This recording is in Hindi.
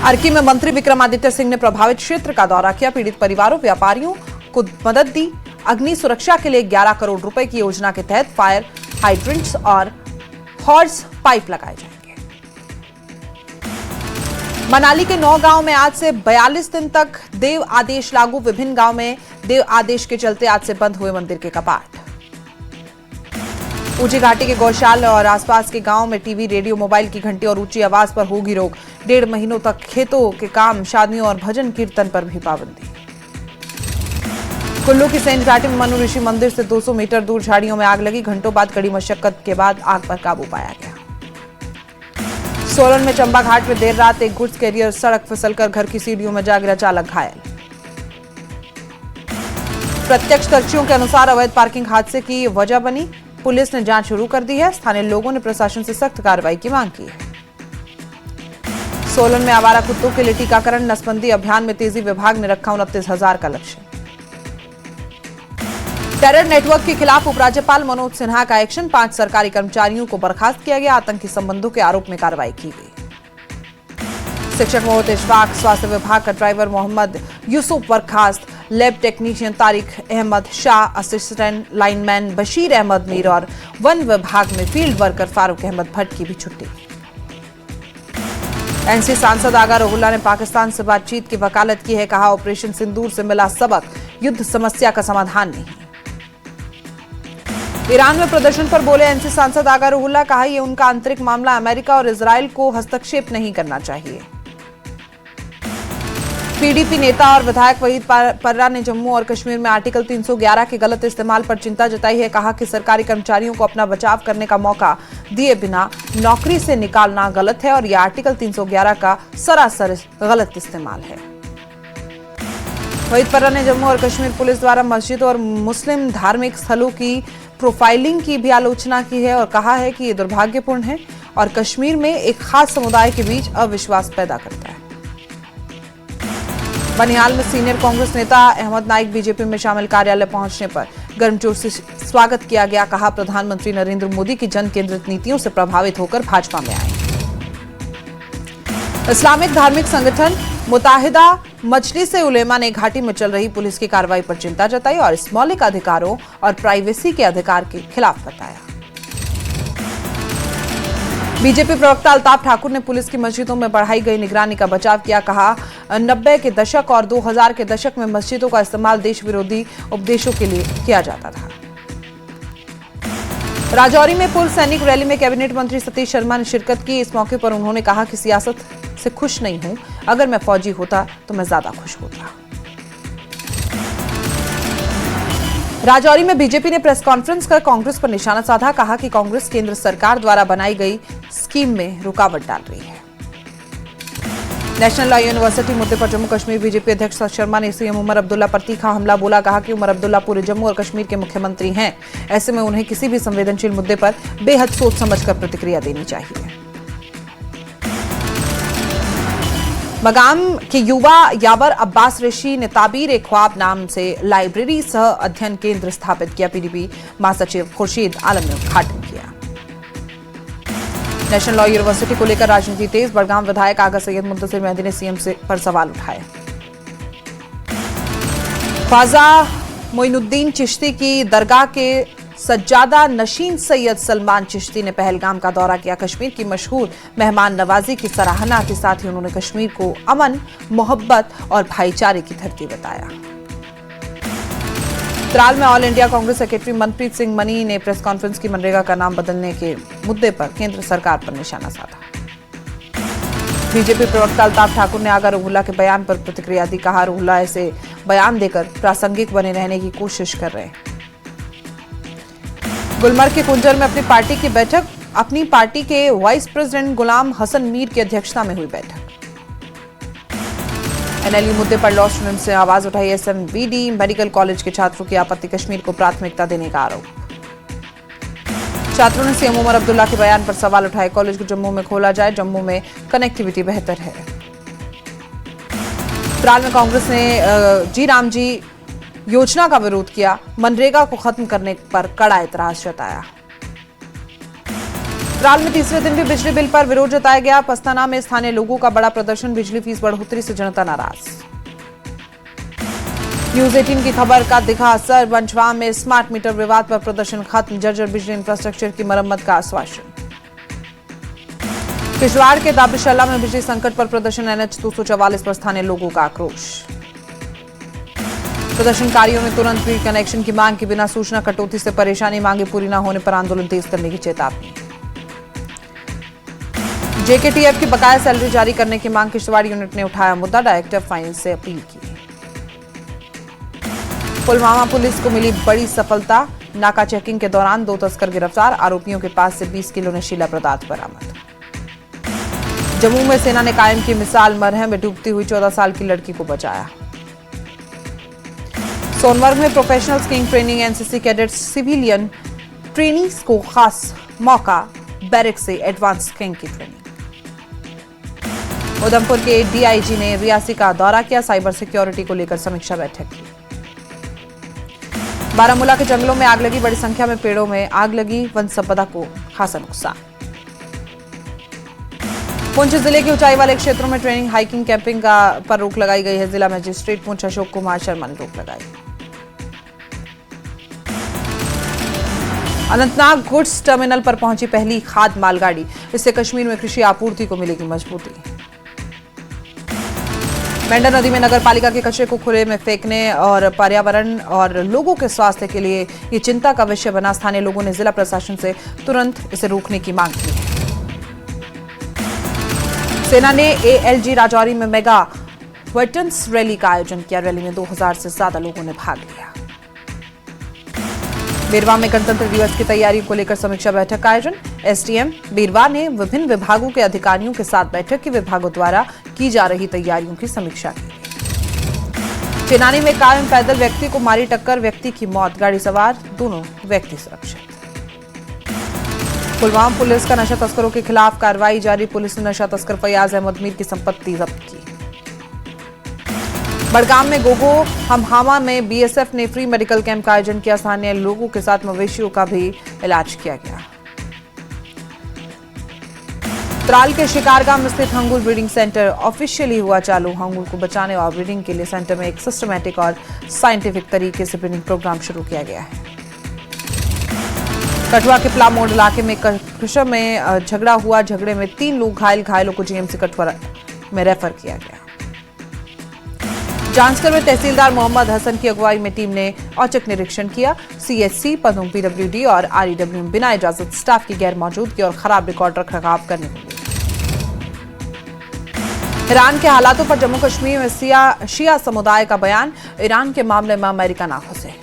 अर्की में मंत्री विक्रमादित्य सिंह ने प्रभावित क्षेत्र का दौरा किया। पीड़ित परिवारों, व्यापारियों को मदद दी। अग्नि सुरक्षा के लिए 11 करोड़ रुपए की योजना के तहत फायर हाइड्रेंट्स और हॉर्स पाइप लगाए जाएंगे। मनाली के 9 गांव में आज से 42 दिन तक देव आदेश लागू। विभिन्न गांव में देव आदेश के चलते आज से बंद हुए मंदिर के कपाट। ऊंची घाटी के गौशाला और आसपास के गांव में टीवी, रेडियो, मोबाइल की घंटी और ऊंची आवाज पर होगी रोक। 1.5 महीनों तक खेतों के काम, शादियों और भजन कीर्तन पर भी पाबंदी। कुल्लू की सेंध घाटी में मनु ऋषि मंदिर से 200 मीटर दूर झाड़ियों में आग लगी। घंटों बाद कड़ी मशक्कत के बाद आग पर काबू पाया गया। सोलन में चंबा घाट में देर रात एक गुड्स कैरियर सड़क फिसलकर घर की सीढ़ियों में जा गिरा, चालक घायल। प्रत्यक्षदर्शियों के अनुसार अवैध पार्किंग हादसे की वजह बनी। पुलिस ने जांच शुरू कर दी है। स्थानीय लोगों ने प्रशासन से सख्त कार्रवाई की मांग की है। सोलन में आवारा कुत्तों के लिए टीकाकरण, नसबंदी अभियान में तेजी। विभाग ने रखा 29,000 का लक्ष्य। टेरर नेटवर्क के खिलाफ उपराज्यपाल मनोज सिन्हा का एक्शन। 5 सरकारी कर्मचारियों को बर्खास्त किया गया। आतंकी संबंधों के आरोप में कार्रवाई की गई। शिक्षक मोहम्मद इशफाक, स्वास्थ्य विभाग का ड्राइवर मोहम्मद यूसुफ बर्खास्त। Lab technician Tariq Ahmad Shah, assistant lineman Bashir Ahmad Mir और वन विभाग में फील्ड वर्कर फारूक अहमद भट्ट की भी छुट्टी। एनसी सांसद आगा रोहुल्ला ने पाकिस्तान से बातचीत की वकालत की है। कहा, ऑपरेशन सिंदूर से मिला सबक, युद्ध समस्या का समाधान नहीं। ईरान में प्रदर्शन पर बोले एनसी सांसद आगा रोहुल्ला। कहा, यह उनका आंतरिक मामला, अमेरिका और इजराइल को हस्तक्षेप नहीं करना चाहिए। पीडीपी नेता और विधायक वहीद पर्रा ने जम्मू और कश्मीर में आर्टिकल 311 के गलत इस्तेमाल पर चिंता जताई है। कहा कि सरकारी कर्मचारियों को अपना बचाव करने का मौका दिए बिना नौकरी से निकालना गलत है और यह आर्टिकल 311 का सरासर गलत इस्तेमाल है। वहीद पर्रा ने जम्मू और कश्मीर पुलिस द्वारा मस्जिद और मुस्लिम धार्मिक स्थलों की प्रोफाइलिंग की भी आलोचना की है और कहा है कि यह दुर्भाग्यपूर्ण है और कश्मीर में एक खास समुदाय के बीच अविश्वास पैदा करता है। बनिहाल में सीनियर कांग्रेस नेता अहमद नाइक बीजेपी में शामिल कार्यालय पहुंचने पर गर्मजोशी से स्वागत किया गया। कहा, प्रधानमंत्री नरेंद्र मोदी की जन केंद्रित नीतियों से प्रभावित होकर भाजपा में आए। इस्लामिक धार्मिक संगठन मुत्ताहिदा मजलिस उलेमा ने घाटी में चल रही पुलिस की कार्रवाई पर चिंता जताई और इस मौलिक अधिकारों और प्राइवेसी के अधिकार के खिलाफ बताया। बीजेपी प्रवक्ता अल्ताफ ठाकुर ने पुलिस की मस्जिदों में बढ़ाई गई निगरानी का बचाव किया। कहा, 90 के दशक और 2000 के दशक में मस्जिदों का इस्तेमाल देश विरोधी उपदेशों के लिए किया जाता था। राजौरी में पूर्व सैनिक रैली में कैबिनेट मंत्री सतीश शर्मा ने शिरकत की। इस मौके पर उन्होंने कहा कि सियासत से खुश नहीं हूं, अगर मैं फौजी होता तो मैं ज्यादा खुश होता। राजौरी में बीजेपी ने प्रेस कॉन्फ्रेंस कर कांग्रेस पर निशाना साधा। कहा कि कांग्रेस केंद्र सरकार द्वारा बनाई गई स्कीम में रुकावट डाल रही है। नेशनल लॉ यूनिवर्सिटी मुद्दे पर जम्मू कश्मीर बीजेपी अध्यक्ष शर्मा ने सीएम उमर अब्दुल्ला पर तीखा हमला बोला। कहा कि उमर अब्दुल्ला पूरे जम्मू और कश्मीर के मुख्यमंत्री हैं, ऐसे में उन्हें किसी भी संवेदनशील मुद्दे पर बेहद सोच समझकर प्रतिक्रिया देनी चाहिए। बगाम के युवा यावर अब्बास ऋषि ने ताबीर ए ख्वाब नाम से लाइब्रेरी सह अध्ययन केंद्र स्थापित किया। पीडीपी महासचिव खुर्शीद आलम ने उद्घाटन किया। नेशनल लॉ यूनिवर्सिटी को लेकर राजनीति तेज। बड़गाम विधायक आगा सैयद मुंतसिर मेहदी ने सीएम पर सवाल उठाए। ख्वाजा मोइनुद्दीन चिश्ती की दरगाह के सज्जादा नशीन सैयद सलमान चिश्ती ने पहलगाम का दौरा किया। कश्मीर की मशहूर मेहमान नवाजी की सराहना के साथ ही उन्होंने कश्मीर को अमन, मोहब्बत और भाईचारे की धरती बताया। त्राल में all India Congress secretary Manpreet Singh money ने प्रेस कॉन्फ्रेंस की मनरेगा का नाम बदलने के मुद्दे पर केंद्र सरकार पर निशाना साधा। बीजेपी प्रवक्ता अल्ताफ ठाकुर ने आगा रोहुल्ला के बयान पर प्रतिक्रिया दी। कहा, रोहुल्ला ऐसे बयान देकर प्रासंगिक बने रहने की कोशिश कर रहे हैं। गुलमर्ग के कुंजर में अपनी पार्टी के वाइस प्रेसिडेंट गुलाम हसन मीर की अध्यक्षता में हुई बैठक। एनएलयू मुद्दे पर लॉ स्टूडेंट से आवाज उठाई। एसएमवीडी मेडिकल कॉलेज के छात्रों की आपत्ति, कश्मीर को प्राथमिकता देने का आरोप। छात्रों ने सीएम उमर अब्दुल्ला के बयान पर सवाल उठाए। कॉलेज को जम्मू में खोला जाए, जम्मू में कनेक्टिविटी बेहतर है। त्राल में कांग्रेस ने जी राम जी योजना का विरोध किया। मनरेगा को खत्म करने पर कड़ा एतराज जताया। त्राल में तीसरे दिन भी बिजली बिल पर विरोध जताया गया। पस्ताना में स्थानीय लोगों का बड़ा प्रदर्शन, बिजली फीस बढ़ोतरी से जनता नाराज। न्यूज 18 की खबर का दिखा असर, बंचवाम में स्मार्ट मीटर विवाद पर प्रदर्शन खत्म, जर्जर बिजली इंफ्रास्ट्रक्चर की मरम्मत का आश्वासन। किश्तवाड़ के दाबशल्ला में बिजली संकट पर प्रदर्शन, NH 244 पर स्थानीय लोगों का आक्रोश। प्रदर्शनकारियों ने तुरंत ग्रिड कनेक्शन की मांग की, बिना सूचना कटौती से परेशानी, मांगे पूरी न होने पर आंदोलन तेज करने की चेतावनी। JKTF की बकाया सैलरी जारी करने की मांग, किश्तवाड़ यूनिट ने उठाया मुद्दा, डायरेक्टर फाइनेंस से अपील की। पुलवामा पुलिस को मिली बड़ी सफलता, नाका चेकिंग के दौरान 2 तस्कर गिरफ्तार, आरोपियों के पास से 20 किलो नशीला पदार्थ बरामद। जम्मू में सेना ने कायम की मिसाल, मरहम में डूबती हुई 14 साल की लड़की को बचाया। सोनमर्ग में professional skiing training, NCC cadets civilian trainees को खास मौका, बैरक से एडवांस स्कीइंग की ट्रेनिंग। उधमपुर के DIG ने रियासी का दौरा किया, साइबर सिक्योरिटी को लेकर समीक्षा बैठक की। बारामूला के जंगलों में आग लगी, बड़ी संख्या में पेड़ों में आग लगी, वन संपदा को खासा नुकसान। पुंछ जिले के ऊंचाई वाले क्षेत्रों में ट्रेनिंग, हाइकिंग, कैंपिंग पर रोक लगाई गई है। जिला मजिस्ट्रेट पुंछ अशोक कुमार शर्मा ने रोक लगाई। अनंतनाग गुड्स टर्मिनल पर पहुंची पहली खाद मालगाड़ी, इससे कश्मीर में कृषि आपूर्ति को मिलेगी मजबूती। मेंढर नदी में नगर पालिका के कचरे को खुले में फेंकने और पर्यावरण और लोगों के स्वास्थ्य के लिए ये चिंता का विषय बना। स्थानीय लोगों ने जिला प्रशासन से तुरंत इसे रोकने की मांग की है। सेना ने ALG राजौरी में मेगा वेटरन्स रैली का आयोजन किया। रैली में 2000 से ज्यादा लोगों ने भाग लिया। बीरवा में गणतंत्र दिवस की तैयारियों को लेकर समीक्षा बैठक का आयोजन। SDM बीरवा ने विभिन्न विभागों के अधिकारियों के साथ बैठक की, विभागों द्वारा की जा रही तैयारियों की समीक्षा की। चेनानी में कायम पैदल व्यक्ति को मारी टक्कर, व्यक्ति की मौत, गाड़ी सवार दोनों व्यक्ति सुरक्षित। पुलवामा पुलिस का नशा तस्करों के खिलाफ कार्रवाई जारी, पुलिस ने नशा तस्कर फयाज अहमद मीर की संपत्ति जब्त की। बड़गाम में गोगो हमहामा में BSF ने फ्री मेडिकल कैंप का आयोजन किया। स्थानीय लोगों के साथ मवेशियों का भी इलाज किया गया। त्राल के शिकारगाम स्थित हंगुल ब्रीडिंग सेंटर ऑफिशियली हुआ चालू। हंगुल को बचाने और ब्रीडिंग के लिए सेंटर में एक सिस्टमैटिक और साइंटिफिक तरीके से ब्रीडिंग प्रोग्राम शुरू किया गया है। कठुआ के प्लामोड इलाके में क्रशर में झगड़ा हुआ, झगड़े में 3 लोग घायल, घायलों को GMC कठुआ में रेफर किया गया। जांजगढ़ में तहसीलदार मोहम्मद हसन की अगुवाई में टीम ने औचक निरीक्षण किया। CSC पदों PWD और REW में बिना इजाजत स्टाफ की गैर मौजूदगी और खराब रिकॉर्ड रखरखाव करने को मिला। ईरान के हालातों पर जम्मू कश्मीर में शिया समुदाय का बयान, ईरान के मामले में अमेरिका ना घुसे।